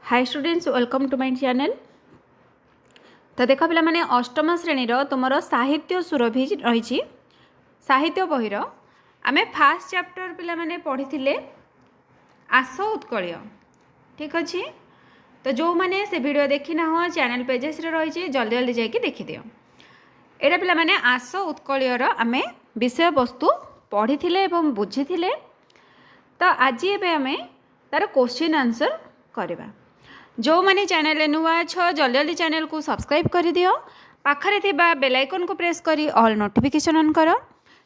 Hi students welcome to my channel. तो देख पे मैंने अष्टम श्रेणी तुम साहित्य सुरभि रही साहित्य बहीर आम फास्ट चैप्टर पिला माने पढ़ी थे आस उत्कल। ठीक अच्छे तो जो मैंने से वीडियो देखी ना चैनल पेजेस रही जल्दी जल्दी जाकि देखीदिव। यहाँ पिला माने आस उत्कल आम विषय वस्तु पढ़ी थे बुझी थे। तो आज आम तार क्वेश्चन आंसर करवा। जो मैंने चैनल नुआ छ जल्दी जल्दी चैनल को सब्सक्राइब कर दियो, पाखरे थिबा बेल आइकन को प्रेस करी ऑल नोटिफिकेशन ऑन करो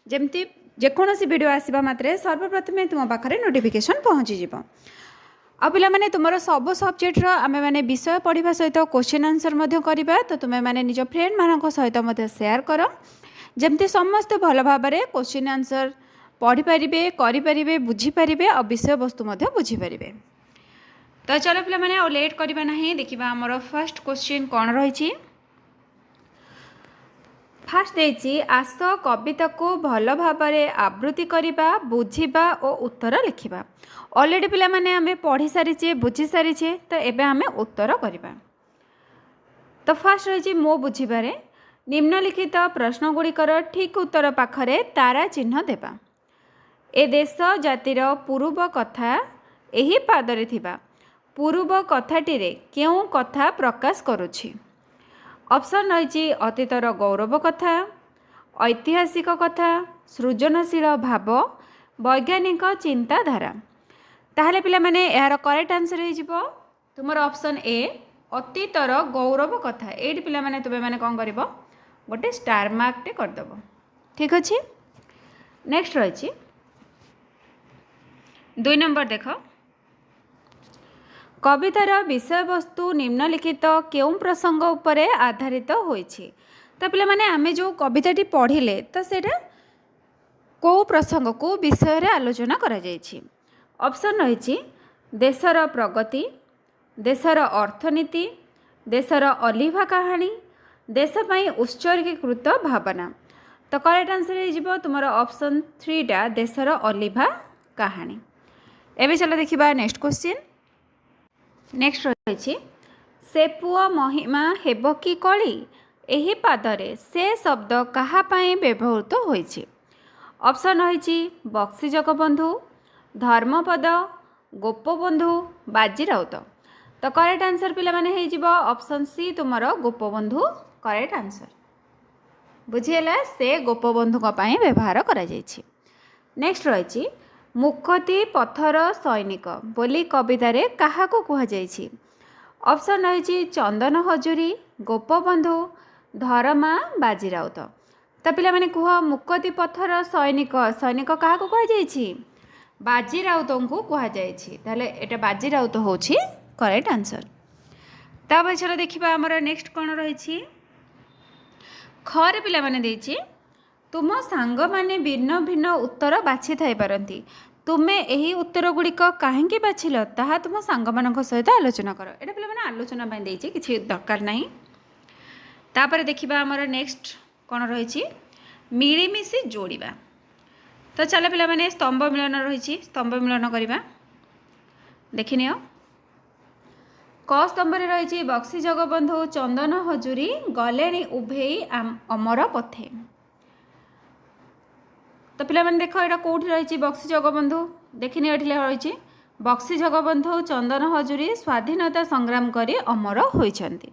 जमती जेकोसी वीडियो आसीबा मात्रे सर्वप्रथमे तुम पाखरे नोटिफिकेशन पहुँची जिवो। आ पिला माने तुमरो सब सब्जेक्ट रो आमे माने विषय पढ़िबा सहित क्वेश्चन आंसर मध्य करिबा। तो तुमे माने निज फ्रेंड मानक सहित मध्य शेयर करो जमती समस्त भल भाबरे क्वेश्चन आंसर पढ़ी पारिबे, करि पारिबे, बुझी पारिबे और विषय वस्तु मध्य बुझी पारिबे। तो चलो पे मैंने और लेट करवा ना देखा आमर फर्स्ट क्वेश्चन कौन रही। फास्ट देती आस कविता को भल भाव आवृत्ति करवा, बुझा और उत्तर लिखा। ऑलरेडी पिला माने आमे पढ़ी सारीचे, बुझी सारीचे। तो एबे आमे उत्तर करवा। तो फास्ट रही मो बुझीबारे निम्नलिखित प्रश्नगुड़िकर ठीक उत्तर पाखरे तारा चिन्ह देवा। ए देश जातिर पूर्व कथा एही पादरे थिबा पूर्व कथाटी क्यों कथा प्रकाश करुछि। ऑप्शन रही अतीतर गौरव कथा, ऐतिहासिक कथा, सृजनशील भाव, वैज्ञानिक चिंताधारा। ताहले पिला माने यार करेक्ट आंसर हो तुम ऑप्शन ए अतीतर गौरव कथा। ये पिला माने तुम मैंने कौन कर गोटे स्टार मार्कटे करदेव। ठीक अच्छे नेक्स्ट रही 2 नंबर देख कवितार विषय वस्तु निम्नलिखित क्यों प्रसंग उपरे आधारित होइछि। तो पिला माने आमे जो कविताटी पढ़िले तो सेटा को प्रसंग को विषय रे आलोचना करा जाइछि। ऑप्शन रही देशर प्रगति, देशर अर्थनीति, देशर अलिभा कहानी, देश पई उत्सर्गीकृत भावना। तो करेक्ट आंसर हो तुम ऑप्शन 3 देशर अलिभा कहानी। एबे चलो देखिबा नेक्स्ट क्वेश्चन। नेक्स्ट रही से पुआ महिमा हेब कि कली एही पादरे से शब्द कहापाई व्यवहृत होइछि। ऑप्शन रही बक्सी जगबंधु, धर्मपद, गोपबंधु, बाजीराउत। तो करेक्ट आंसर पिला माने हे जिवो ऑप्शन सी तुमर गोपबंधु करेक्ट आंसर। बुझीला से गोपबंधु पाई व्यवहार करा जाइछि। नेक्स्ट रही मुखती पथर सैनिक बोली कवितारे काहाको कुहा जाइछि। ऑप्शन रही चंदन हजूरी, गोपबंधु, धरमा, बाजीराउत। तो पिला माने कुह मुखती पथर सैनिक सैनिक काहाको कुहा जाइछि बाजीराउत को कुहा जाइछि। ताले एटा बाजीराउत होछि करेक्ट आंसर। ता पछर देखिबा हमर नेक्स्ट कोन रही खरे पिला माने देछि तुम सांग माने भिन्न भिन्न उत्तर बाछि थाई पारंती। तुमे एही उत्तर गुड़िक कहीं बाछिल ताहा तुम सांग मानक सहित आलोचना कर। एटा पिला माने आलोचना पाई देछि किछि दरकार नाही। तापर देखिबा हमर नेक्स्ट कोन रही मिलीमिशी जोड़िबा। तो चलो पिला माने स्तंभ मिलन रही स्तंभ मिलन करबा। देखिनियो क स्तंभ रही बक्सी जगबंधु चंदन हजूरी गलेणी उभेई अमर पथे। तो पिला माने देख एटा कोठी रही बक्सी जगबंधु देखिने एठी रही बक्सी जगबंधु चंदन हजूरी स्वाधीनता संग्राम करी अमर होइछंती।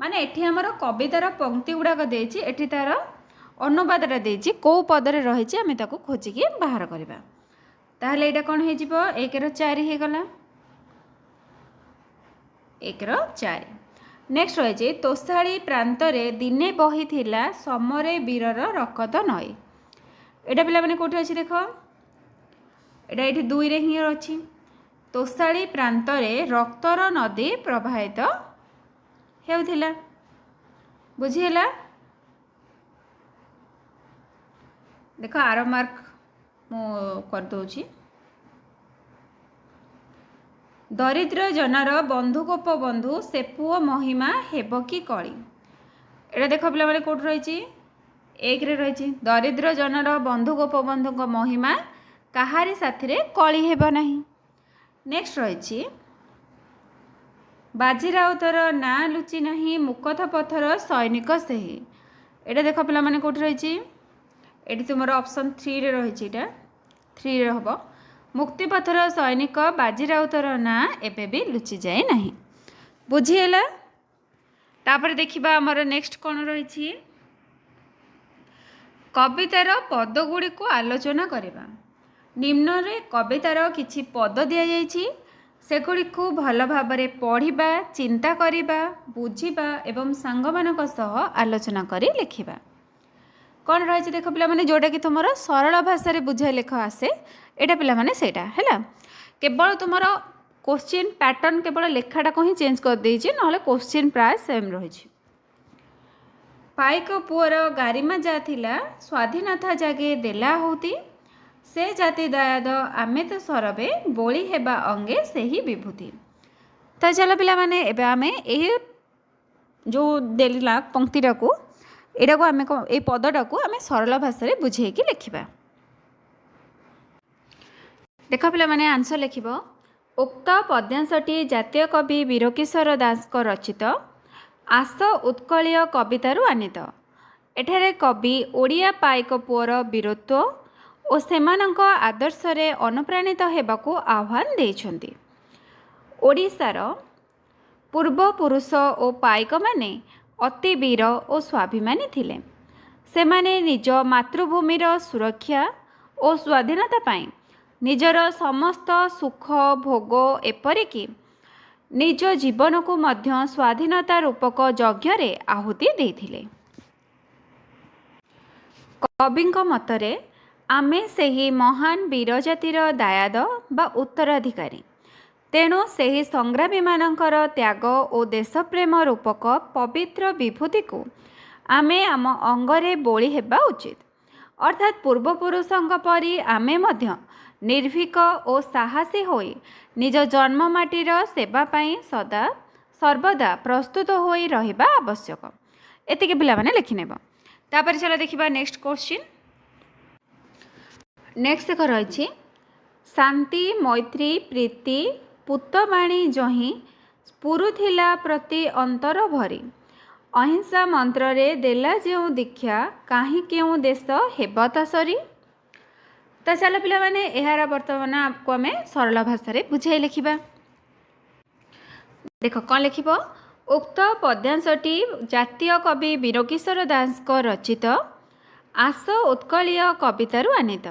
माने एठी हमर कवितार पंक्ति गुड़ाक देछि एठी तार अनुवादटा देछि को पदरे रही आमे ताको खोजिकी बाहर करबा। ताहले एटा कोन हे जिवो 1 रो 4 हे गला 1 रो 4। नेक्स्ट रही तोषाड़ी प्रांतरे दिने बही थिला समरे वीरर रकत नई। एटा पिला माने कोठी अछि देखो एटा एठी 2 रे ही अछि तोषाड़ी प्रांतरे रक्तर नदी प्रवाहित हेउथिला। बुझिहेला देखो आर मार्क मो कर दोछि दरिद्र जनर बंधु गोप बंधु से पुओ महिमा हेब कि कली। एटा देखो पिला माने कोठी रही 1 रे रही दरिद्र जनर बंधु गोपबंधु महिमा कहारी साथी रे कली हेब नाही। नेक्स्ट रही ବାଜି ରାଉତର ନାଁ ଲୁଚି ନାହିଁ ମୁକଥ ପଥର ସୈନିକ ସେହି। ଏଇଟା ଦେଖ ପିଲାମାନେ କେଉଁଠି ରହିଛି? ଏଠି ତୁମର ଅପସନ୍ 3ରେ ରହିଛି। ଏଇଟା 3ରେ ହେବ। ମୁକ୍ତିପଥର ସୈନିକ ବାଜି ରାଉତର ନାଁ ଏବେ ବି ଲୁଚି ଯାଇ ନାହିଁ। ବୁଝିହେଲା? ତାପରେ ଦେଖିବା ଆମର ନେକ୍ସଟ କ'ଣ ରହିଛି। କବିତାର ପଦଗୁଡ଼ିକୁ ଆଲୋଚନା କରିବା। ନିମ୍ନରେ କବିତାର କିଛି ପଦ ଦିଆଯାଇଛି, ସେଗୁଡ଼ିକୁ ଭଲ ଭାବରେ ପଢ଼ିବା, ଚିନ୍ତା କରିବା, ବୁଝିବା ଏବଂ ସାଙ୍ଗମାନଙ୍କ ସହ ଆଲୋଚନା କରି ଲେଖିବା। କ'ଣ ରହିଛି ଦେଖ ପିଲାମାନେ, ଯେଉଁଟାକି ତୁମର ସରଳ ଭାଷାରେ ବୁଝାଇ ଲେଖ ଆସେ, ଏଇଟା ପିଲାମାନେ ସେଇଟା ହେଲା। କେବଳ ତୁମର କୋଶ୍ଚିନ୍ ପ୍ୟାଟର୍ନ କେବଳ ଲେଖାଟାକୁ ହିଁ ଚେଞ୍ଜ କରିଦେଇଛି, ନହେଲେ କୋଶ୍ଚିନ୍ ପ୍ରାୟ ସେମ୍ ରହିଛି। ପାଇକ ପୁଅର ଗାରିମା ଯା ଥିଲା, ସ୍ୱାଧୀନତା ଜାଗେ ଦେଲା ଆହୁତି, ସେ ଜାତି ଦାୟାଦ ଆମେ ତ ସରବେ, ବୋଳି ହେବା ଅଙ୍ଗେ ସେହି ବିଭୂତି। ତ ଚାଲ ପିଲାମାନେ ଏବେ ଆମେ ଏହି ଯେଉଁ ଦେଲା ପଙ୍କ୍ତିଟାକୁ, ଏଇଟାକୁ ଆମେ ଏଇ ପଦଟାକୁ ଆମେ ସରଳ ଭାଷାରେ ବୁଝେଇକି ଲେଖିବା। ଦେଖ ପିଲାମାନେ ଆନ୍ସର ଲେଖିବ। ଉକ୍ତ ପଦ୍ୟାଂଶଟି ଜାତୀୟ କବି ବୀରକିଶୋର ଦାସଙ୍କ ରଚିତ ଆସ ଉତ୍କଳୀୟ କବିତାରୁ ଆନିତ। ଏଠାରେ କବି ଓଡ଼ିଆ ପାଇକ ପୁଅର ବୀରତ୍ୱ ଓ ସେମାନଙ୍କ ଆଦର୍ଶରେ ଅନୁପ୍ରାଣିତ ହେବାକୁ ଆହ୍ୱାନ ଦେଇଛନ୍ତି। ଓଡ଼ିଶାର ପୂର୍ବପୁରୁଷ ଓ ପାଇକମାନେ ଅତି ବୀର ଓ ସ୍ୱାଭିମାନୀ ଥିଲେ। ସେମାନେ ନିଜ ମାତୃଭୂମିର ସୁରକ୍ଷା ଓ ସ୍ୱାଧୀନତା ପାଇଁ ନିଜର ସମସ୍ତ ସୁଖ ଭୋଗ ଏପରିକି ନିଜ ଜୀବନକୁ ମଧ୍ୟ ସ୍ୱାଧୀନତା ରୂପକ ଯଜ୍ଞରେ ଆହୁତି ଦେଇଥିଲେ। କବିଙ୍କ ମତରେ ଆମେ ସେହି ମହାନ ବୀର ଜାତିର ଦାୟାଦ ବା ଉତ୍ତରାଧିକାରୀ। ତେଣୁ ସେହି ସଂଗ୍ରାମୀମାନଙ୍କର ତ୍ୟାଗ ଓ ଦେଶପ୍ରେମ ରୂପକ ପବିତ୍ର ବିଭୂତିକୁ ଆମେ ଆମ ଅଙ୍ଗରେ ବୋଳି ହେବା ଉଚିତ। ଅର୍ଥାତ୍ ପୂର୍ବପୁରୁଷଙ୍କ ପରି ଆମେ ମଧ୍ୟ ନିର୍ଭୀକ ଓ ସାହସୀ ହୋଇ ନିଜ ଜନ୍ମମାଟିର ସେବା ପାଇଁ ସର୍ବଦା ପ୍ରସ୍ତୁତ ହୋଇ ରହିବା ଆବଶ୍ୟକ। ଏତିକି ପିଲାମାନେ ଲେଖିନେବ। ତାପରେ ଚାଲ ଦେଖିବା ନେକ୍ସଟ କ୍ୱେଶ୍ଚିନ୍। ନେକ୍ସଟ ଦେଖ ରହିଛି, ଶାନ୍ତି ମୈତ୍ରୀ ପ୍ରୀତି ପୁତବାଣୀ ଯହିଁ ସ୍ଫୁରୁଥିଲା ପ୍ରତି ଅନ୍ତର ଭରି, ଅହିଂସା ମନ୍ତ୍ରରେ ଦେଲା ଯେଉଁ ଦୀକ୍ଷା, କାହିଁ କେଉଁ ଦେଶ ହେବ ତା ସରି। ତ ଚାଲ ପିଲାମାନେ ଏହାର ବର୍ତ୍ତମାନ ଆମକୁ ଆମେ ସରଳ ଭାଷାରେ ବୁଝାଇ ଲେଖିବା। ଦେଖ କ'ଣ ଲେଖିବ। ଉକ୍ତ ପଦ୍ୟାଂଶଟି ଜାତୀୟ କବି ବୀରକିଶୋର ଦାସଙ୍କ ରଚିତ ଆସ ଉତ୍କଳୀୟ କବିତାରୁ ଆନିତ।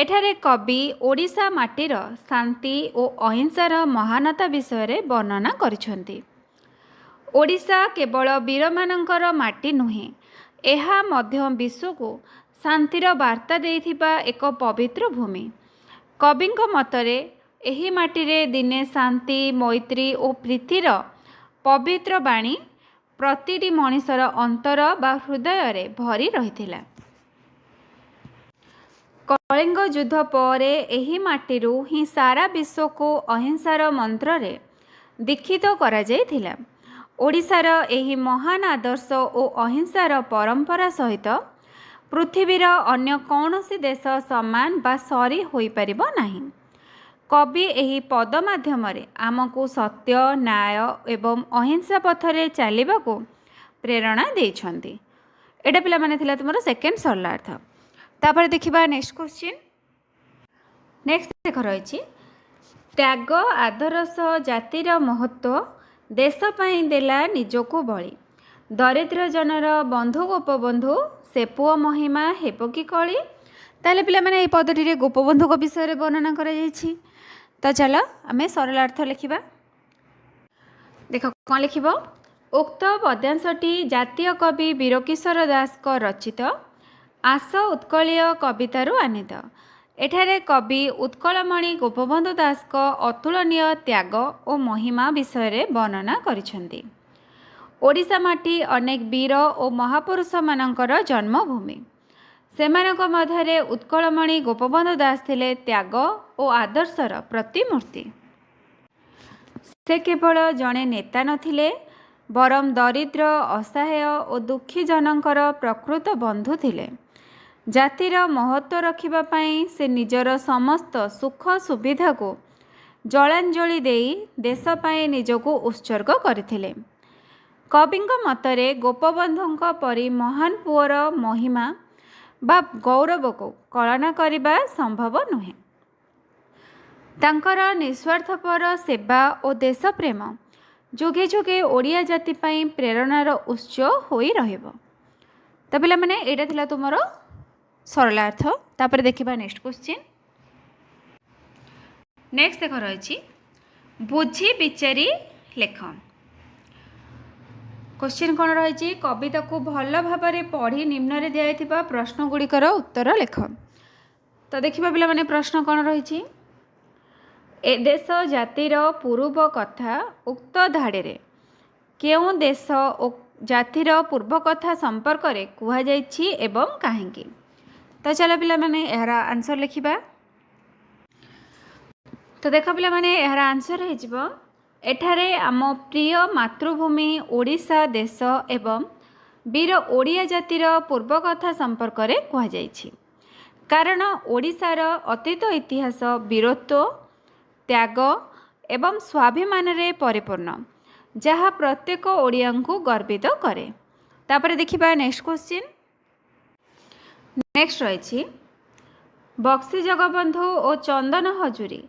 ଏଠାରେ କବି ଓଡ଼ିଶା ମାଟିର ଶାନ୍ତି ଓ ଅହିଂସାର ମହାନତା ବିଷୟରେ ବର୍ଣ୍ଣନା କରିଛନ୍ତି। ଓଡ଼ିଶା କେବଳ ବୀରମାନଙ୍କର ମାଟି ନୁହେଁ, ଏହା ମଧ୍ୟ ବିଶ୍ୱକୁ ଶାନ୍ତିର ବାର୍ତ୍ତା ଦେଇଥିବା ଏକ ପବିତ୍ର ଭୂମି। କବିଙ୍କ ମତରେ ଏହି ମାଟିରେ ଦିନେ ଶାନ୍ତି ମୈତ୍ରୀ ଓ ପ୍ରୀତିର ପବିତ୍ର ବାଣୀ ପ୍ରତିଟି ମଣିଷର ଅନ୍ତର ବା ହୃଦୟରେ ଭରି ରହିଥିଲା। କଳିଙ୍ଗ ଯୁଦ୍ଧ ପରେ ଏହି ମାଟିରୁ ହିଁ ସାରା ବିଶ୍ୱକୁ ଅହିଂସାର ମନ୍ତ୍ରରେ ଦୀକ୍ଷିତ କରାଯାଇଥିଲା। ଓଡ଼ିଶାର ଏହି ମହାନ ଆଦର୍ଶ ଓ ଅହିଂସାର ପରମ୍ପରା ସହିତ ପୃଥିବୀର ଅନ୍ୟ କୌଣସି ଦେଶ ସମାନ ବା ସରି ହୋଇପାରିବ ନାହିଁ। କବି ଏହି ପଦ ମାଧ୍ୟମରେ ଆମକୁ ସତ୍ୟ ନ୍ୟାୟ ଏବଂ ଅହିଂସା ପଥରେ ଚାଲିବାକୁ ପ୍ରେରଣା ଦେଇଛନ୍ତି। ଏଇଟା ପିଲାମାନେ ଥିଲା ତୁମର ସେକେଣ୍ଡ ସରଳାର୍ଥ। ତାପରେ ଦେଖିବା ନେକ୍ସଟ କ୍ୱେଶ୍ଚିନ୍। ନେକ୍ସଟ ଦେଖ ରହିଛି, ତ୍ୟାଗ ଆଦର ସହ ଜାତିର ମହତ୍ତ୍ୱ ଦେଶ ପାଇଁ ଦେଲା ନିଜକୁ ବଳି, ଦରିଦ୍ର ଜନର ବନ୍ଧୁ ଗୋପବନ୍ଧୁ ସେ ପୁଅ ମହିମା ହେବ କି କଳି। ତାହେଲେ ପିଲାମାନେ ଏହି ପଦଟିରେ ଗୋପବନ୍ଧୁଙ୍କ ବିଷୟରେ ବର୍ଣ୍ଣନା କରାଯାଇଛି। ତ ଚାଲ ଆମେ ସରଳାର୍ଥ ଲେଖିବା। ଦେଖ କ'ଣ ଲେଖିବ। ଉକ୍ତ ପଦ୍ୟାଂଶଟି ଜାତୀୟ କବି ବୀରକିଶୋର ଦାସଙ୍କ ରଚିତ ଆସ ଉତ୍କଳୀୟ କବିତାରୁ ଆନିତ। ଏଠାରେ କବି ଉତ୍କଳମଣି ଗୋପବନ୍ଧୁ ଦାସଙ୍କ ଅତୁଳନୀୟ ତ୍ୟାଗ ଓ ମହିମା ବିଷୟରେ ବର୍ଣ୍ଣନା କରିଛନ୍ତି। ଓଡ଼ିଶା ମାଟି ଅନେକ ବୀର ଓ ମହାପୁରୁଷମାନଙ୍କର ଜନ୍ମଭୂମି। ସେମାନଙ୍କ ମଧ୍ୟରେ ଉତ୍କଳମଣି ଗୋପବନ୍ଧୁ ଦାସ ଥିଲେ ତ୍ୟାଗ ଓ ଆଦର୍ଶର ପ୍ରତିମୂର୍ତ୍ତି। ସେ କେବଳ ଜଣେ ନେତା ନଥିଲେ, ବରଂ ଦରିଦ୍ର ଅସହାୟ ଓ ଦୁଃଖୀ ଜନଙ୍କର ପ୍ରକୃତ ବନ୍ଧୁ ଥିଲେ। ଜାତିର ମହତ୍ତ୍ୱ ରଖିବା ପାଇଁ ସେ ନିଜର ସମସ୍ତ ସୁଖ ସୁବିଧାକୁ ଜଳାଞ୍ଜଳି ଦେଇ ଦେଶ ପାଇଁ ନିଜକୁ ଉତ୍ସର୍ଗ କରିଥିଲେ। କବିଙ୍କ ମତରେ ଗୋପବନ୍ଧୁଙ୍କ ପରି ମହାନ ପୁଅର ମହିମା ବା ଗୌରବକୁ କଳନା କରିବା ସମ୍ଭବ ନୁହେଁ। ତାଙ୍କର ନିଃସ୍ୱାର୍ଥପର ସେବା ଓ ଦେଶପ୍ରେମ ଯୁଗେ ଯୁଗେ ଓଡ଼ିଆ ଜାତି ପାଇଁ ପ୍ରେରଣାର ଉତ୍ସ ହୋଇ ରହିବ। ତ ପିଲାମାନେ ଏଇଟା ଥିଲା ତୁମର ସରଳାର୍ଥ। ତାପରେ ଦେଖିବା ନେକ୍ସଟ କ୍ୱେଶ୍ଚିନ୍। ନେକ୍ସଟ ଦେଖ ରହିଛି ବୁଝି ବିଚାରି ଲେଖ। क्वेश्चन कौन रही कविता को भल भाव पढ़ी निम्न दिया प्रश्न गुड़िकर उत्तर लेख। तो देखा पिला माने प्रश्न कौन रही ए देश जातिर पूर्व कथा उक्त धाड़े क्यों देश जातिर पूर्व कथा संपर्क में कहुई एवं कहीं। तो चलो पिला माने यार आंसर लिखा। तो देख पिला माने यार आंसर हो एठारे आम प्रिय मातृभूमि ओडिशा देश एवं वीर ओडिया जातिर पूर्व कथा संपर्क में कहुई। कारण ओडिशार अतीत इतिहास वीरत्व त्याग एवं स्वाभिमान रे परिपूर्ण जहाँ प्रत्येक ओडिया को गर्वित करे। तापर देखिबा नेक्स्ट क्वेश्चन। नेक्स्ट रही बक्सी जगबंधु और चंदन हजूरी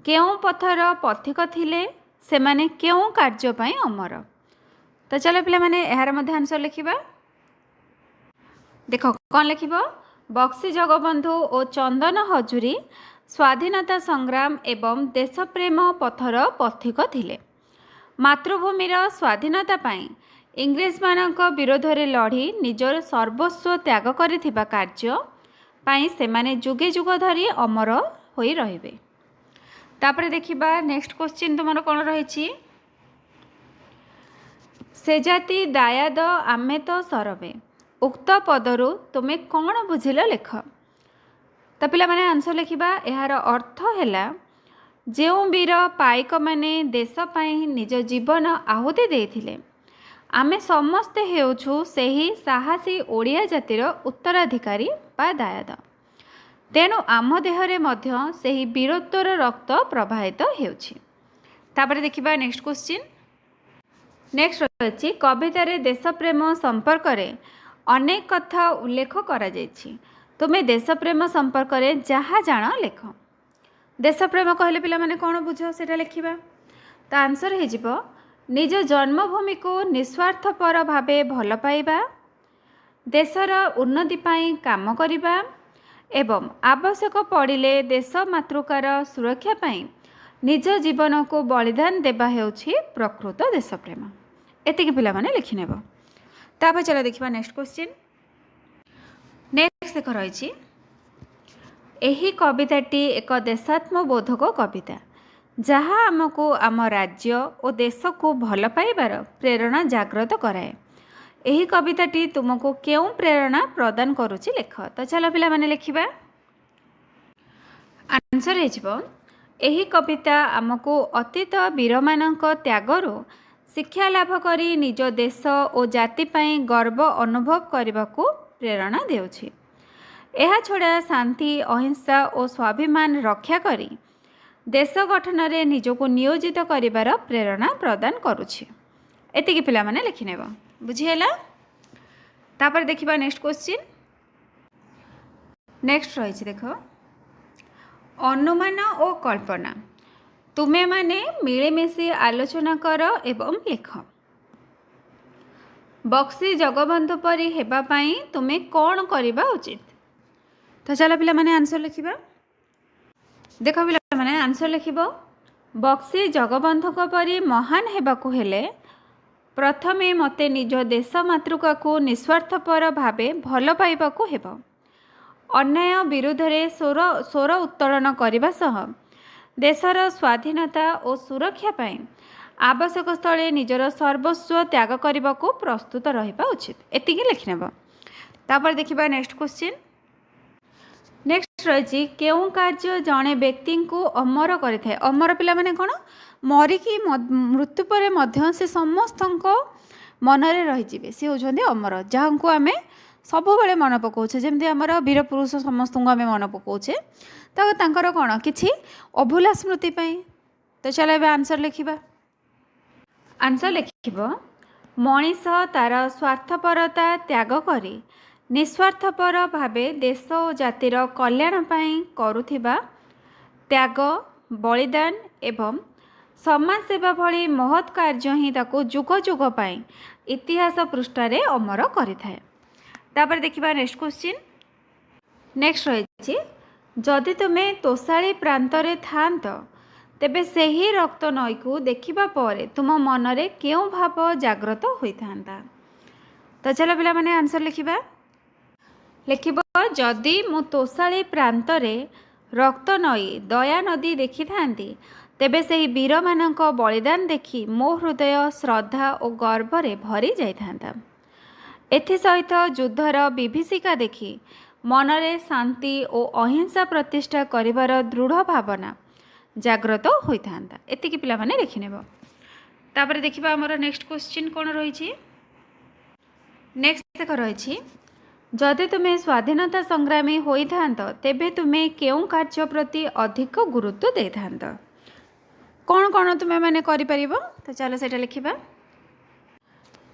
केउं पथर पथिक थिले सेमाने क्यों कार्य पाई अमर। तो चलो पिला माने यार मध्य आंसर लिखा। देख कौन लिख बक्सी जगबंधु और चंदन हजूरी स्वाधीनता संग्राम एवं देशप्रेम पथर पथिक थिले। मातृभूमिर स्वाधीनता पाई इंग्रेज मानक विरोध में लड़ी निजर सर्वस्व त्याग करिथिबा कार्य पाई सेमाने जुगे जुग धरी अमर होई रहिबे। तापर देखिबा नेक्स्ट क्वेश्चन तुमर कौन रही से जाति दायाद आमे तो सरबे उक्त पदरु तुमे कौन बुझिल लेख। तो पिला माने आंसर लिखा। यार अर्थ है जो वीर पाइक माने देश पाई निज जीवन आहुति देथिले आमे समस्ते हेउछु सेही साहसी ओडिया जातिर उत्तराधिकारी बा दायाद। तेणु आम देहरे मध्य सेही वीरत्वर रक्त प्रवाहित हेउछि। तापर देखिबा नेक्स्ट क्वेश्चन। नेक्स्ट रही कवितार देशप्रेम संपर्क में अनेक कथा उल्लेख करा जायछि। तुमे देशप्रेम संपर्क में जहाँ जान लेख। देशप्रेम कहले पिला माने कौन बुझ से लिखा। तो आंसर हो निज जन्मभूमि को निस्वार्थपर भावे भल पाइबा देशर उन्नति पाई काम करिबा एवं आवश्यक पड़िले देश मातृकार सुरक्षा पाई निज जीवन को बलिदान देवा हेउछि प्रकृत देशप्रेम। एतिक पिला माने लिखि नेब। तापर चलो देखिबा नेक्स्ट क्वेश्चन। नेक्स्ट देख रही एही कविताटी एक देशात्मबोधक कविता जहाँ आमको आम राज्य और देश को भल पाइबार प्रेरणा जागृत कराए। एही कविताटी तुमको क्यों प्रेरणा प्रदान करुछि लेख। तो चलो पिला माने लिखिबा। आंसर हो एही कविता आमको अतीत वीरमानक त्यागरु शिक्षा लाभ करी निज देश और जाति पाई गर्व अनुभव करने को प्रेरणा देउछि। एहा छड़ा शांति अहिंसा और स्वाभिमान रक्षा करी देश गठन रे निजको नियोजित करिबार प्रेरणा प्रदान करुछि। एतिकी पिला माने लिखि नेब। बुझिहेला। तापर देखिबा नेक्स्ट क्वेश्चन। नेक्स्ट रही देख अनुमान और कल्पना तुमे माने मिलेमिशि आलोचना कर एवं लिख। बक्सी जगबंधु परी हेबा पाई तुमे कौन करबा उचित। तो चलो पिला माने आंसर लिखिबा। देख पिला माने आंसर लिखिबो बक्सी जगबंधु परी महान हेबाकु हेले प्रथमे मते निज देश मातृका को निस्वार्थपर भावे भल पाइबाकु हेबो। अन्याय विरुद्ध रे स्वर उत्तोलन करने सह देशर स्वाधीनता और सुरक्षा पाई आवश्यक स्थले निजर सर्वस्व त्याग करने को प्रस्तुत रहिबा उचित। एतिकी लिखिनेब। तापर देखिबा नेक्स्ट क्वेश्चन। नेक्स्ट रही केउं कार्य जड़े व्यक्ति को अमर करें। अमर पिला माने कौन मरिकी मृत्यु पर मध्य से समस्त मनरे रही सी होती अमर जहाँ को आम सब बेले मन पकाचे जमी आमर वीर पुरुष समस्त को आम मन पकाचे तो कौन कि अभूला स्मृति तो चलो ए आंसर लिखा। आंसर लिखिब मनीष तार स्वार्थपरता त्याग करी निस्वार्थपर भावे देश और जातिर कल्याण पाई करुथिबा त्याग बलिदान एवं समाज सेवा भली महत् कार्य ही ताकू जुग जुग पाई इतिहास पृष्ठारे अमर करिथाए। तापर देखिबा नेक्स्ट क्वेश्चन। नेक्स्ट रही जदि तुमे तोषाली प्रांतरे थांत तेबे सही रक्त नई को देखिबा परे तुम मनरे केउ भाव जाग्रत होइथांता। तो चलो पिला माने आंसर लिखिबा। लिखिब जदि मु तोषाली प्रांतरे रक्त नई दया नदी देखि थांती तेबे सही वीर मानक बलिदान देखि मो हृदय श्रद्धा और गर्वरे भरी जाइथांता। एथि सहित युद्धर विभीषिका देखि मनरे शांति और अहिंसा प्रतिष्ठा करिवार दृढ़ भावना जाग्रत होइथांता। एतिकी पिला माने लिखि नेबो। तापर देखिबा हमर नेक्स्ट क्वेश्चन कोन रहिछि। नेक्स्ट देख रहिछि जदि तुमे स्वाधीनता संग्रामी होइथांत तेबे तुमे केउ कार्य प्रति अधिक गुरुत्व देथांत। कौन कौन तुमे माने करि परिबो। तो चलो सेटा लिखिबा।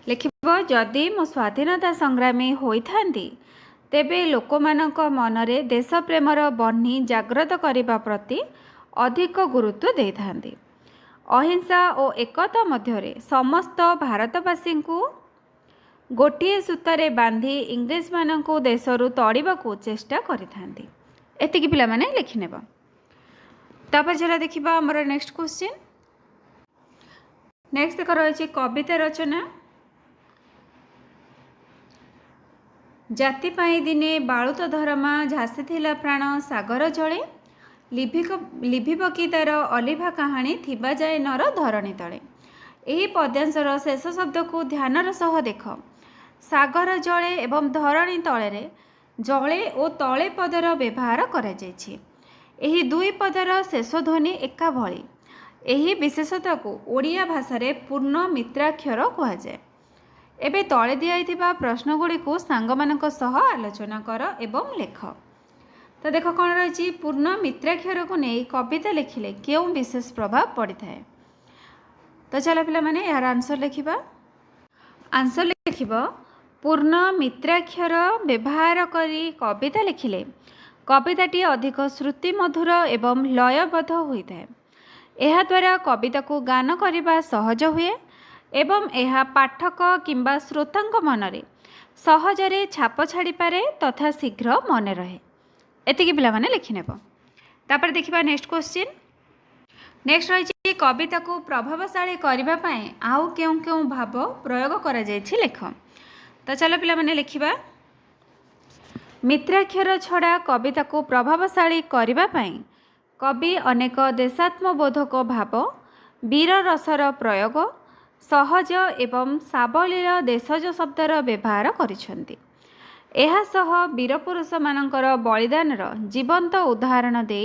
लिखिबो जदि मो स्वाधीनता संग्रामी होइथांती तेबे लोकमानक मनरे देश प्रेमर बन्ही जाग्रत करिबा प्रति अधिक गुरुत्व देथांती। अहिंसा और एकता मध्यरे समस्त भारतवासी को गोटे सूतारे बांधी इंग्रेज मानक देशरू तड़ीबाकू चेष्टा करिथांती। एतिकी पिला माने लिखि नेबो। तापर चला देखिबा हमर नेक्स्ट क्वेश्चन। नेक्स्ट देख रही कविता रचना। जाति पाई दिने बाळुत धर्मा झासी थिला प्राण सागर जळे लिभिब कि तार अलिभा कहानी थिबा जाए नर धरणी तले। यही पद्यांशर शेष शब्द को ध्यानर सह देख। सागर जळे एवं धरणी तले जळे और तले पदर व्यवहार करा जायछि। एही दुई पदर शेष ध्वनि एका भली। एही विशेषता को ओडिया भाषा रे पूर्ण मित्राक्षर कहुए। एबे तले दिया प्रश्नगुड़ी को सांगमानक सह आलोचना कर एवं लेख। तो देख कौन रही पूर्ण मित्राक्षर को नहीं कविता लिखिले क्यों विशेष प्रभाव पड़ी थाए। तो चलो पिला माने यार आंसर लिखिबा। आंसर लिखिब पूर्ण मित्राक्षर व्यवहार करी कविता लिखिले कविताटी अधिक श्रुति मधुर एवं लयबद्ध होता है। यह द्वारा कविता को गान करने सहज हुए एवं यह पाठक किंबा श्रोतांक मनरे सहजरे छाप छाड़ी पारे तथा शीघ्र मन रहे। एतिकी पिला माने लिखि नेबो। तापर देखिबा नेक्स्ट क्वेश्चन। नेक्स्ट रही कविता को प्रभावशाली करबा पई आउ केउ केउ भाव प्रयोग करा जायछि लेख। तो चलो पिला माने लिखिबा। मित्राक्षर छड़ा कविता को प्रभावशाली करबा पई कवि अनेक देशात्मबोधक भाव वीर रसर प्रयोग सहज एवं सावलील देशज शब्दर व्यवहार करिसेंती। एहा सह वीरपुरुष मानकर बलिदानर जीवंत उदाहरण दे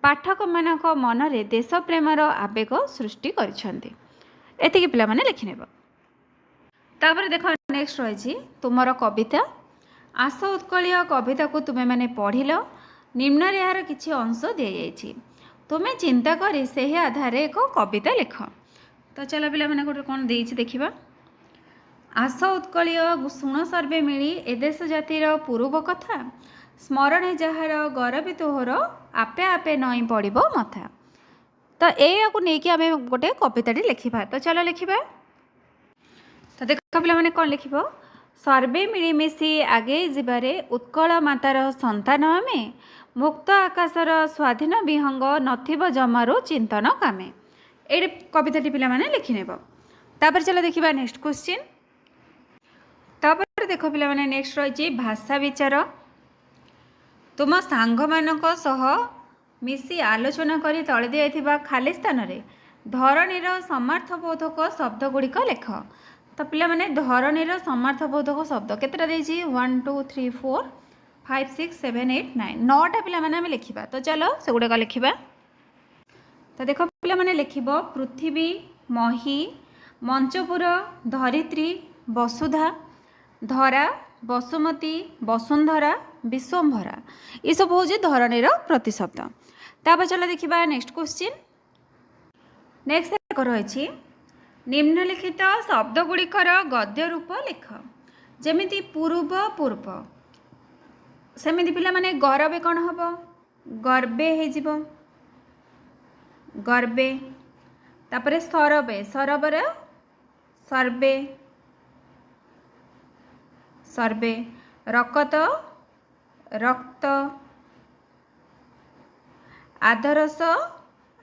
पाठक मानक मनरे देश प्रेमर आवेग सृष्टि करिसेंती। एतिकी पिला माने लिखि नेबो। तापर देख नेक्स्ट रही तुमर कविता। आस उत्कलीय कविता को तुम्हें मैंने पढ़िल निम्न यार किछि अंश दि जाइछि। तुम्हें चिंता करी से आधार एक कविता लिख। तो चलो पिला मैंने गोटे कौन देछि देखिबा। आस उत्कलीय शुण सर्वे मिली ए देश जातिर पूर्व कथा स्मरणे जहार गरबी तोहर आपे आपे नई पड़ो मथा। तो या नहीं आम गोटे कविताटी लिखा। तो चलो लिखा। तो देख पिला माने कौन लिखिब। सर्वे मिलीमिशी आगे जीवारे उत्कल मातार संतान आमे मुक्त आकाशर स्वाधीन विहंग नथिब जमारू चिंतन कामे। ये कविताटी पिला माने लिखि नेब। तापर चलो देखिबा नेक्स्ट क्वेश्चन। तापर देख पिला माने नेक्स्ट रही भाषा विचार। तुम सांग मानक सह मिसी आलोचना करी तले दिया खाली स्थान रे धरणीर समार्थबोधक शब्द गुड़िक लेख। तो पिला माने धरणीर समार्थबोधक शब्द केतेटा देछि 1 2 3 4 5 6 7 8 9 9टा पिला माने हमें लिखिबा। तो चलो से गुड़ाक लिखिबा। तो देख पिला माने लिखिब पृथ्वी मही मंचपुर धरित्री वसुधा धरा बसुमती वसुंधरा विश्वंभरा ये सब हूँ धरणीर प्रतिशब्द। तापर चलो देखिबा नेक्स्ट क्वेश्चन। नेक्स्ट एक रही निम्नलिखित शब्दगुड़िकर गद्य रूप लिख जमिति पूर्व पूर्व सेमिति पिला माने गरबे कौन हम गर्बे हो गर्बे तापरे सरबे सरबर सर्बे सर्बे रकत रक्त आदर्श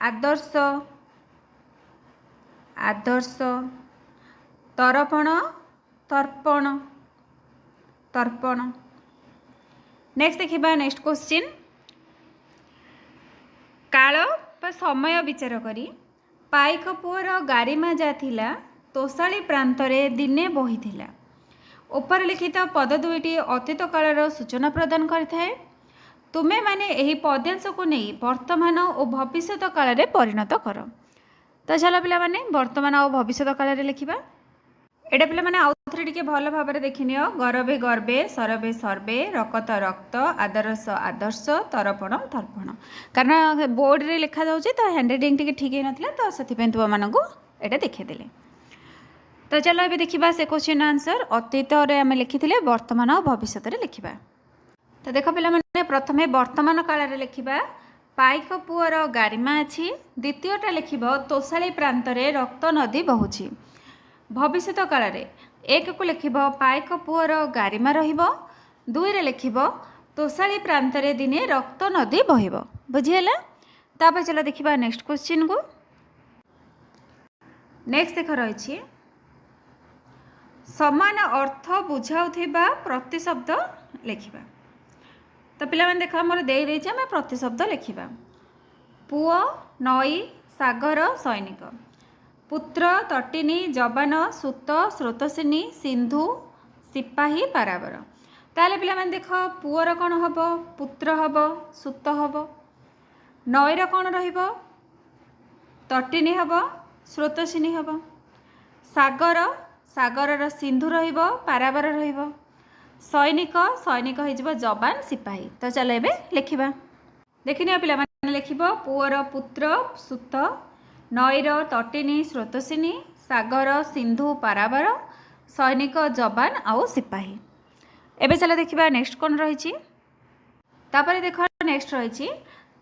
आदर्श आदर्श तर्पण तर्पण तर्पण। नेक्स्ट देखिबा नेक्स्ट क्वेश्चन काल समय विचार करी पाइक पुअर गारिमा जाथिला तोषाली प्रांतरे दिने बहिथिला ऊपर लिखित पद दुईटी अतीत कालर सूचना प्रदान करिथाए तुमे माने एही पद्यांश को नहीं वर्तमान और भविष्यत काल रे परिणत कर। तो चलो पिला माने वर्तमान और भविष्यत काल रे लिखिबा एटा पिला माने आउथरे टिके भल भाबरे देखिनियो गरबे गर्बे सरबे सर्बे रकत रक्त आदर्श आदर्श तर्पण तर्पण कारण बोर्ड रे लिखा जाउची तो हैंडराइटिंग टिके ठीक हे नथिला तो सथि पेन तुम मानकु एटा देखै देले। तो चलो ए देखिबा से क्वेश्चन आंसर अतीत रे हम लिखिथिले वर्तमान और भविष्यत रे लिखिबा। तो देख पिला माने प्रथमे वर्तमान काल रे लिखिबा पाइक पुअर गारिमा अछि द्वितीयटा लिखिबो तोषाली प्रांतरे रक्त नदी बहुछि भविष्यत काल रे एक को लिखिबो पाइक पुअर गारिमा रहिबो दुई रे लिखिबो तोषाली प्रांतरे दिने रक्त नदी बहिबो बुझिहेला। तापर चलो देखिबा नेक्स्ट क्वेश्चन को नेक्स्ट देख रही समान अर्थ बुझाउथिबा प्रतिशब्द लिखिबा। तो पिला माने देखा मोर देई देछि हम प्रतिशब्द लिखिबा पुओ नई सागर सैनिक पुत्र तटिनी जवान सूत स्रोतसिनी सिंधु सिपाही पारावर ताले पिला माने देख पुअर कौन हम पुत्र हम सूत हम नईर कौन रहिबो तटिनी हम स्रोतसिनी हम सागर सागर सिंधु रहिबो पारावर रहिबो सैनिक सैनिक हो जवान सिपाही। तो चलो ए लिखिबा देखिनिया पिला माने लिखिबो पुअर पुत्र सूत नईर तटिनी स्रोतसिनी सागर सिंधु पारावर सैनिक जवान आउ सिपाही। एबे चलो देखिबा नेक्स्ट कौन रही तापर देख नेक्स्ट रही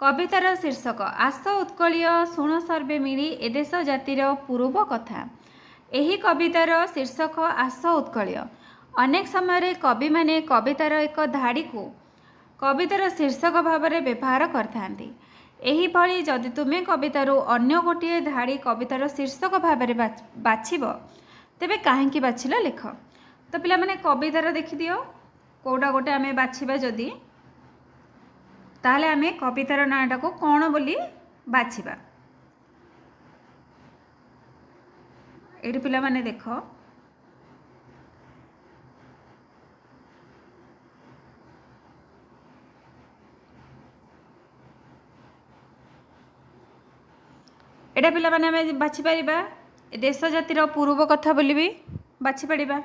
कवितार शीर्षक आस उत्कलीय शुण सर्वे मिली एदेश जातिर पूर्व कथा एही कवितार शीर्षक आस उत्कलीय अनेक समय कवि माने कवितार एक धाड़ी को कवितार शीर्षक भाव में व्यवहार करथांती एही भली जदि तुमे कवितार अन्य गोटे धाड़ी कवितार शीर्षक भाव में बाछिब तेबे काहेकि बाछिल लिख। तो पिला माने कवितार देखिदियो कोटा गोटे आमे बाछिबा जदि ताहले आमे कवितार नाटा को कौन बोली बाछिबा एठी पिला माने देख एटा पिला माने हमें बाछि परिबा देश जातिर पूर्व कथा बोली भी बाछि पड़िबा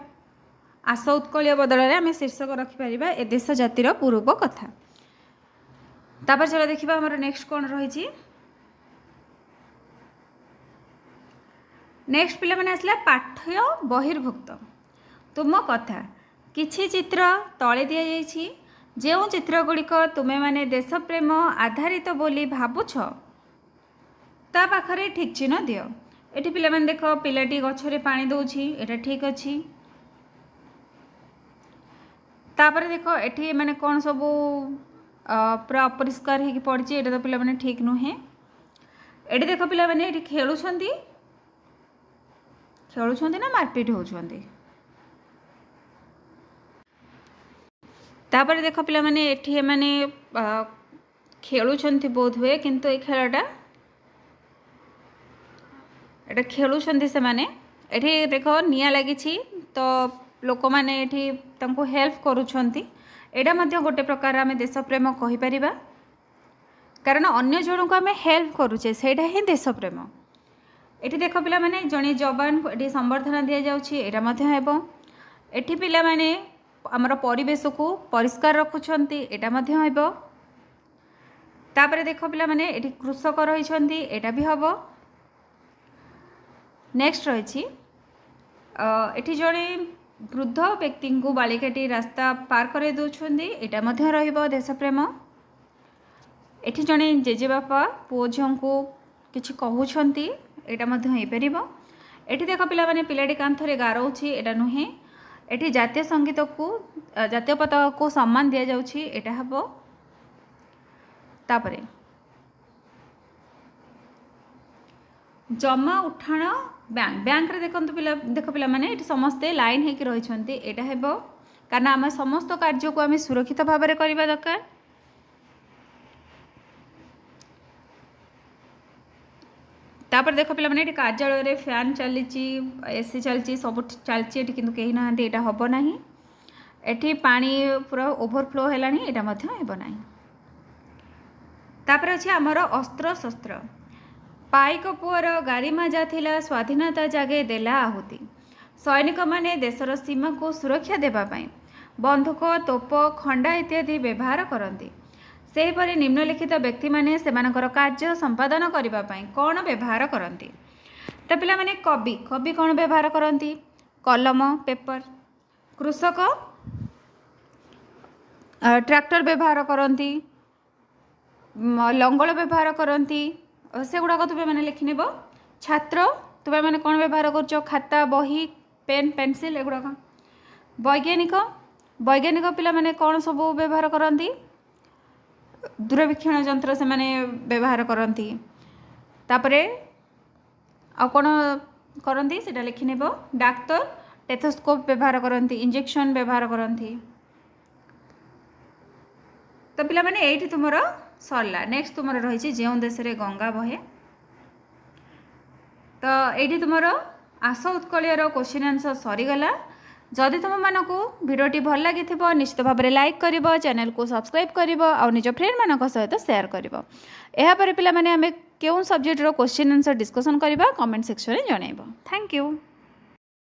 आस उत्कलीय बदल में आम शीर्षक रखिपर ए देश जातिर पूर्व कथा। तापर चलो देखिबा हमर नेक्स्ट कौन रही नेक्स्ट पिला माने आसला पाठ्य बहिर्भुक्त तुम कथा किछि चित्र तले दिया जाइछि जेउ चित्र गुड़िक तुमे माने देश प्रेम आधारित बोली भावुछ ता पाखरे ठीक चिन्ह दियो एठी पिला माने देख पिलाटी गछरे पानी दउछि एटा ठीक अछि तापर देख एठी माने कोन सब पूरा अपरिष्कार हे पड़छि एटा तो पिला माने ठीक नुहे एठी देख पिला माने एठी खेलुछंती खेलुछंती ना मारपीट होछंती तापर देख पिला माने एठी माने खेलुछंती बोध हुए किंतु ए खेलटा एटा खेलुछंती से माने एठी देख निया लागिछि तो लोक माने एठी तांको हेल्प करूछंती एटा मध्ये गोटे प्रकार आमे देश प्रेम कहि परिबा कारण अन्य जन को आमे हेल्प करूचे सेटा ही देश प्रेम। एठी देख पिला माने जणे जवान एठी संबर्धना दिया जाउछि एटा मध्ये हेबो एठी पिला माने हमर परिवेश को परिष्कार रखुछंती एटा मध्ये हेबो तापर देख पिला माने एठी कृषक रहिछंती एटा भी हेबो नेक्स्ट रही एठी जड़े वृद्ध व्यक्ति को बालिकाटी रास्ता पार कर दौरान यहाँ देशप्रेम। एठी जड़े जेजेबापा पुओ झील को किसी कहते यहाँ एठी देख पे पिलाटी कांथरे गारोची एटा नुहे। एठी जातीय संगीत को जातीय पताका को सम्मान दि जाउछि एटा हबो। तापरे जमा उठाण बैंक बैंक रे देखंतु पिला देख पिला माने एठी समस्ते लाइन हेकि रहिछंती एटा हेबो कारण आम समस्त कार्य को आम सुरक्षित भाव में करबा दरकार। तापर देख पे मैंने कार्यालय रे फैन चली एसी चलती सब चलती ये कितु कहीं ना यहाँ हम ना ये पानी पूरा ओभरफ्लो है ना। तापर अच्छे आमर अस्त्र शस्त्र पाइक पुअर गारिमा जाथिला स्वाधीनता जागे देला आहुति। सैनिक माने देशर सीमा को सुरक्षा देवाई बंधुक तोप खंडा इत्यादि व्यवहार करती। सेहीपरि निम्नलिखित व्यक्ति माने सेमानकर कार्य संपादन करने कौन व्यवहार करती। तो पिला माने कवि कवि कौन व्यवहार करती कलम पेपर। कृषक ट्रैक्टर व्यवहार करती लंगल व्यवहार करती से गुड़ाक तुम्हें मैंने लिखिनेब। छात्र तुम्हें मैंने कौन व्यवहार कर खाता बही पेन पेंसिल एगुड़ाक। वैज्ञानिक वैज्ञानिक पिला माने कौन सब व्यवहार करती दूरवीक्षण यंत्र से माने व्यवहार करती। तापरे आ कौन करती से लिखिनेब। डाक्तर टेथोस्कोप व्यवहार करती इंजेक्शन व्यवहार करती। तो पिला माने एठी तुमर सरला। नेक्स्ट तुमर रही जो देश रे गंगा बहे। तो ये तुमर आस उत्कलियर क्वेश्चन आंसर सरीगला। जदि तुम मानक भिडियोटी भल लगी निश्चित भाव में लाइक कर चैनल को सब्सक्राइब कर और निज फ्रेंड मान सहित शेयर कर। यापर पे आम क्यों सब्जेक्टर क्वेश्चन आंसर डिस्कसन करवा कमेंट सेक्शन में जनइब। Thank you.